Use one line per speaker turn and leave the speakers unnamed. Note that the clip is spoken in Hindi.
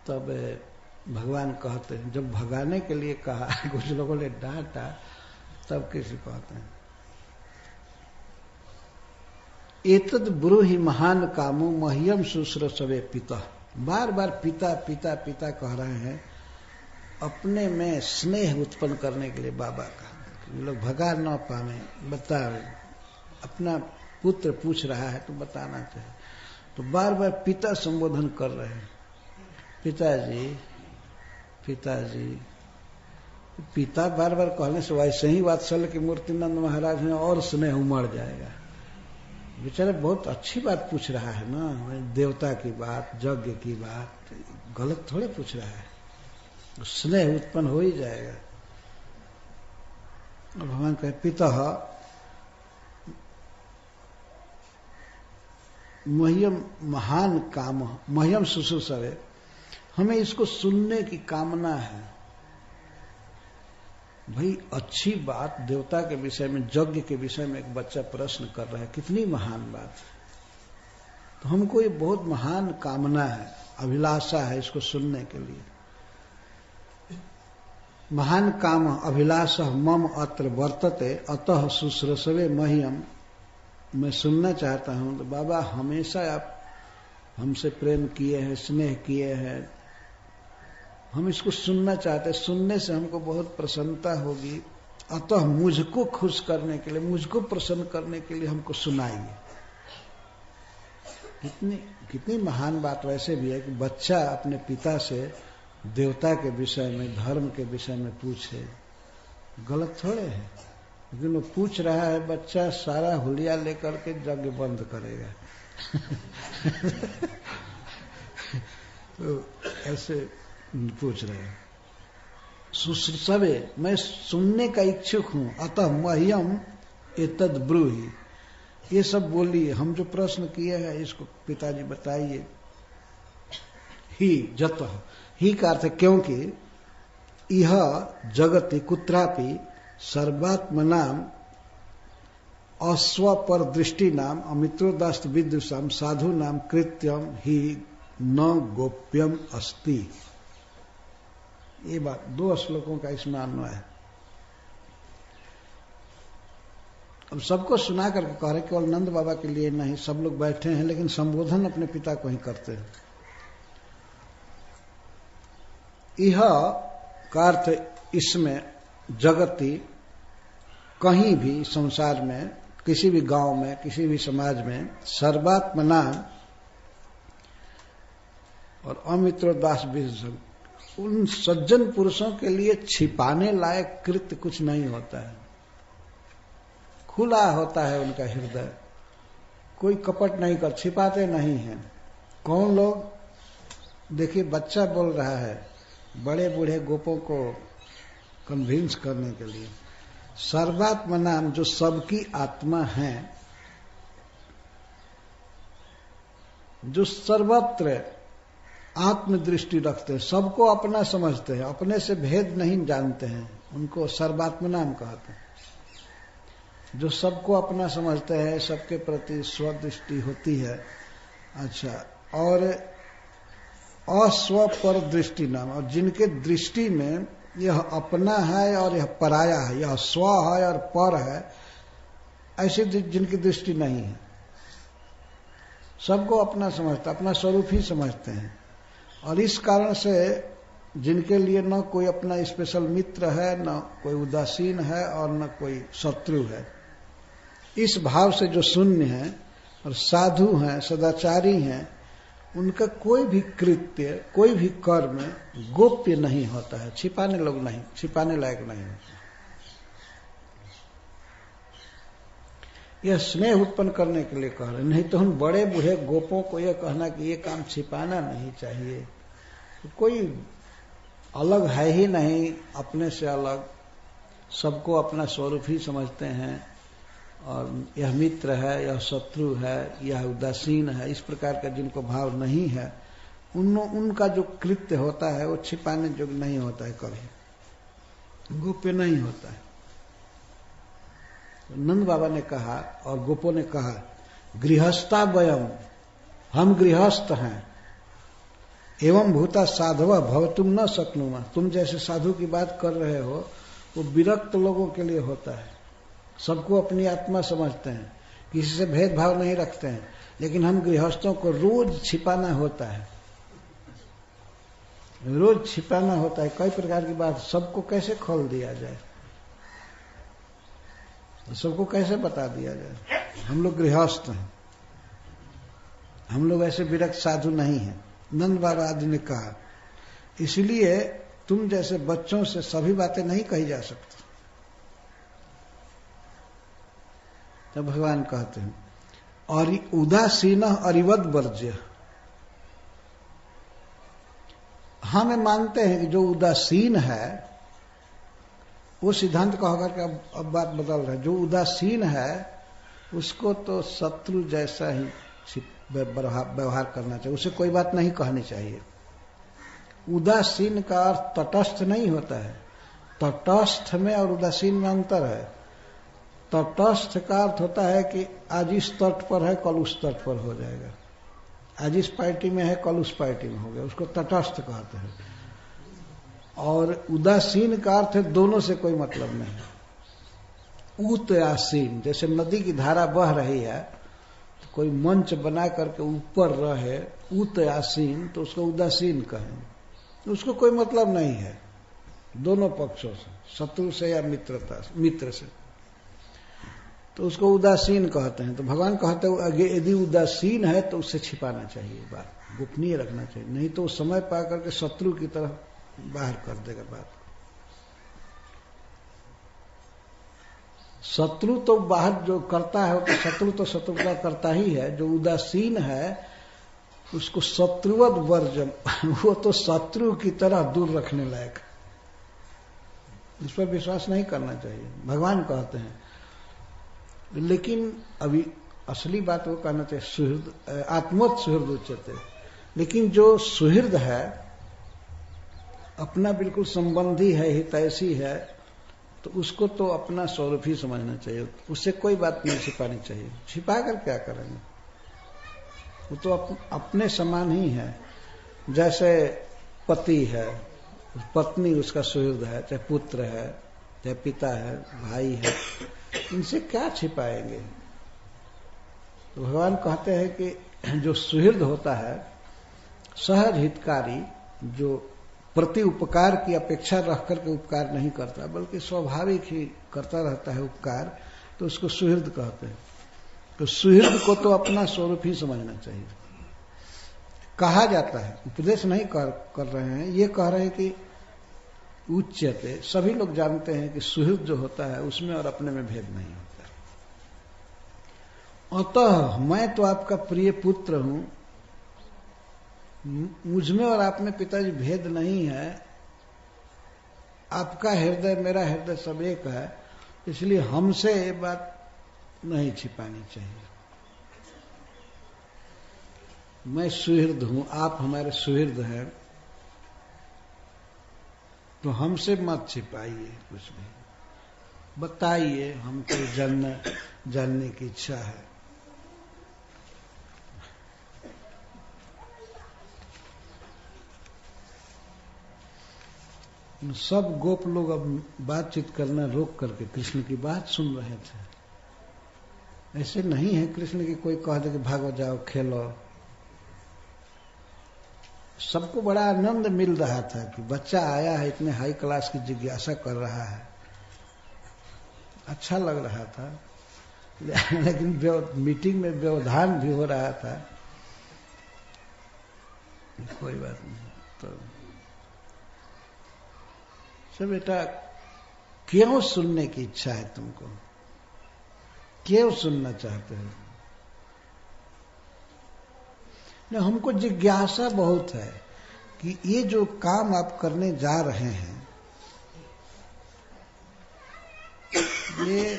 तब भगवान कहते हैं, जब भगाने के लिए कहा, कुछ लोगों ने डांटा, तब किसी कहते हैं एतद ब्रूहि महान कामो मह्यम शुश्रूषवे पिता। बार बार पिता पिता पिता कह रहे हैं, अपने में स्नेह उत्पन्न करने के लिए बाबा का, लोग भगा न पावे, बतावे। अपना पुत्र पूछ रहा है तो बताना चाहिए, तो बार बार पिता संबोधन कर रहे हैं, पिताजी पिताजी। पिता बार बार कहने से वैसे ही वात्सल्य की मूर्तिनंद महाराज में और स्नेह उमड़ जाएगा। बेचारा बहुत अच्छी बात पूछ रहा है ना, देवता की बात, यज्ञ की बात, गलत थोड़े पूछ रहा है, स्नेह उत्पन्न हो ही जाएगा। भगवान कहे पिता मह्यम महान काम मह्यम शुश्रूषवे, हमें इसको सुनने की कामना है। भाई अच्छी बात, देवता के विषय में, यज्ञ के विषय में एक बच्चा प्रश्न कर रहा है, कितनी महान बात। तो हमको ये बहुत महान कामना है, अभिलाषा है इसको सुनने के लिए। महान काम अभिलाषा मम अत्र वर्तते अतः शुश्रूषवे मह्यम, मैं सुनना चाहता हूं। तो बाबा हमेशा आप हमसे प्रेम किए हैं, स्नेह किए हैं, हम इसको सुनना चाहते हैं, सुनने से हमको बहुत प्रसन्नता होगी। अतः मुझको खुश करने के लिए, मुझको प्रसन्न करने के लिए हमको सुनाइए। कितनी महान बात वैसे भी है कि बच्चा अपने पिता से देवता के विषय में, धर्म के विषय में पूछे, गलत थोड़े है। लेकिन वो पूछ रहा है, बच्चा सारा हुलिया लेकर के यज्ञ बंद करेगा। तो ऐसे पूछ रहे हैं। शुश्रूषवे, मैं सुनने का इच्छुक हूं। अतः मह्यम एतद ब्रूहि, ये सब बोलिए, हम जो प्रश्न किए हैं इसको पिताजी बताइए। ही जतः, ही का अर्थ क्योंकि, यह जगति कुत्रापि सर्वात्मनाम अस्वपर दृष्टि नाम अमित्रोदास्त विदुषाम साधु नाम कृत्यम ही न गोप्यम अस्ति। ये बात 2 श्लोकों का इसमें अन्वय है। अब सबको सुना करके कह रहे, केवल नंद बाबा के लिए नहीं, सब लोग बैठे हैं, लेकिन संबोधन अपने पिता को ही करते हैं। यह का अर्थ इसमें जगति, कहीं भी संसार में, किसी भी गांव में, किसी भी समाज में, सर्वात्मना और अमित्रोदास विदुषाम, उन सज्जन पुरुषों के लिए छिपाने लायक कृत्य कुछ नहीं होता है। खुला होता है उनका हृदय, कोई कपट नहीं कर, छिपाते नहीं हैं। कौन लोग? देखिए बच्चा बोल रहा है, बड़े बूढ़े गोपों को कन्विंस करने के लिए। सर्वात्मा नाम, जो सबकी आत्मा है, जो सर्वत्र आत्मदृष्टि रखते हैं, सबको अपना समझते हैं, अपने से भेद नहीं जानते हैं, उनको सर्वात्मा नाम कहते हैं। जो सबको अपना समझते हैं, सबके प्रति स्वदृष्टि होती है। अच्छा, और अस्वपर दृष्टि नाम, और जिनके दृष्टि में यह अपना है और यह पराया है, यह स्व है और पर है, ऐसे जिनकी दृष्टि नहीं है, सबको अपना समझता, अपना स्वरूप ही समझते हैं। और इस कारण से जिनके लिए न कोई अपना स्पेशल मित्र है, न कोई उदासीन है और न कोई शत्रु है, इस भाव से जो शून्य है और साधु हैं, सदाचारी हैं, उनका कोई भी कृत्य, कोई भी कर्म गोप्य नहीं होता है, छिपाने लोग नहीं, छिपाने लायक नहीं होता। यह स्नेह उत्पन्न करने के लिए कह रहे, नहीं तो हम बड़े बूढ़े गोपों को यह कहना कि ये काम छिपाना नहीं चाहिए। तो कोई अलग है ही नहीं, अपने से अलग, सबको अपना स्वरूप ही समझते हैं, और यह मित्र है, यह शत्रु है, यह उदासीन है, इस प्रकार का जिनको भाव नहीं है, उनका जो कृत्य होता है वो छिपाने योग्य नहीं होता है, कभी गोप्य नहीं होता है। नंद बाबा ने कहा और गोपों ने कहा, गृहस्था वयम, हम गृहस्थ हैं, एवं भूता साधव भवतुम न शक्नुमा, तुम जैसे साधु की बात कर रहे हो वो विरक्त लोगों के लिए होता है। सबको अपनी आत्मा समझते हैं, किसी से भेदभाव नहीं रखते हैं, लेकिन हम गृहस्थों को रोज छिपाना होता है, रोज छिपाना होता है कई प्रकार की बात। सबको कैसे खोल दिया जाए, सबको कैसे बता दिया जाए? हम लोग गृहस्थ हैं, हम लोग ऐसे विरक्त साधु नहीं हैं। नंद बाबा आदि ने कहा, इसलिए तुम जैसे बच्चों से सभी बातें नहीं कही जा सकती। तो भगवान कहते हैं और उदासीन अरिवद वर्ज्य। हम मानते हैं कि जो उदासीन है वो सिद्धांत का होगा कि अब बात बदल रहा है। जो उदासीन है उसको तो शत्रु जैसा ही व्यवहार करना चाहिए, उसे कोई बात नहीं कहनी चाहिए। उदासीन का अर्थ तटस्थ नहीं होता है, तटस्थ में और उदासीन में अंतर है। तटस्थ का अर्थ होता है कि आज इस तट पर है कल उस तट पर हो जाएगा, आज इस पार्टी में है कल उस पार्टी में हो गया, उसको तटस्थ कहते हैं। और उदासीन का अर्थ है दोनों से कोई मतलब नहीं। उतयासीन, जैसे नदी की धारा बह रही है तो कोई मंच बना करके ऊपर रहे उतयासीन, तो उसको उदासीन कहें। उसको कोई मतलब नहीं है दोनों पक्षों से, शत्रु से या मित्र से, तो उसको उदासीन कहते हैं। तो भगवान कहते हैं यदि उदासीन है तो उससे छिपाना चाहिए, बात गोपनीय रखना चाहिए, नहीं तो समय पा करके शत्रु की तरह बाहर कर देगा बात। शत्रु तो बाहर जो करता है तो शत्रु तो शत्रुता करता ही है। जो उदासीन है उसको शत्रुवद वर्जम, वो तो शत्रु की तरह दूर रखने लायक, इस पर विश्वास नहीं करना चाहिए, भगवान कहते हैं। लेकिन अभी असली बात वो कहना चाहिए, सुहृद आत्मोत सुहृद उच्यते। लेकिन जो सुहृद है, अपना बिल्कुल संबंधी है, हितैषी है, तो उसको तो अपना स्वरूप ही समझना चाहिए, उससे कोई बात नहीं छिपानी चाहिए। छिपा कर क्या करेंगे, वो तो अपने समान ही है। जैसे पति है, पत्नी उसका सुहृद है, चाहे पुत्र है, चाहे पिता है, भाई है, इनसे क्या छिपाएंगे। तो भगवान कहते हैं कि जो सुहृद होता है, सहज हितकारी, जो प्रति उपकार की अपेक्षा रख करके उपकार नहीं करता बल्कि स्वाभाविक ही करता रहता है उपकार, तो उसको सुहृद कहते हैं। तो सुहृद को तो अपना स्वरूप ही समझना चाहिए। कहा जाता है, उपदेश नहीं कर रहे हैं, ये कह रहे हैं कि उच्यते, सभी लोग जानते हैं कि सुहृद जो होता है उसमें और अपने में भेद नहीं होता। अतः मैं तो आपका प्रिय पुत्र हूं, मुझमें और आप में पिताजी भेद नहीं है, आपका हृदय मेरा हृदय सब एक है, इसलिए हमसे ये बात नहीं छिपानी चाहिए। मैं सुहृद हूं, आप हमारे सुहृद हैं, तो हमसे मत छिपाइए, कुछ नहीं बताइए, हमको जानने की इच्छा है। सब गोप लोग अब बातचीत करना रोक करके कृष्ण की बात सुन रहे थे। ऐसे नहीं है कृष्ण की कोई कह दे कि भागो जाओ खेलो। सबको बड़ा आनंद मिल रहा था कि बच्चा आया है, इतने हाई क्लास की जिज्ञासा कर रहा है, अच्छा लग रहा था। लेकिन मीटिंग में व्यवधान भी हो रहा था। कोई बात नहीं। तो सब बेटा, क्यों सुनने की इच्छा है तुमको, क्यों सुनना चाहते हो? न, हमको जिज्ञासा बहुत है कि ये जो काम आप करने जा रहे हैं, ये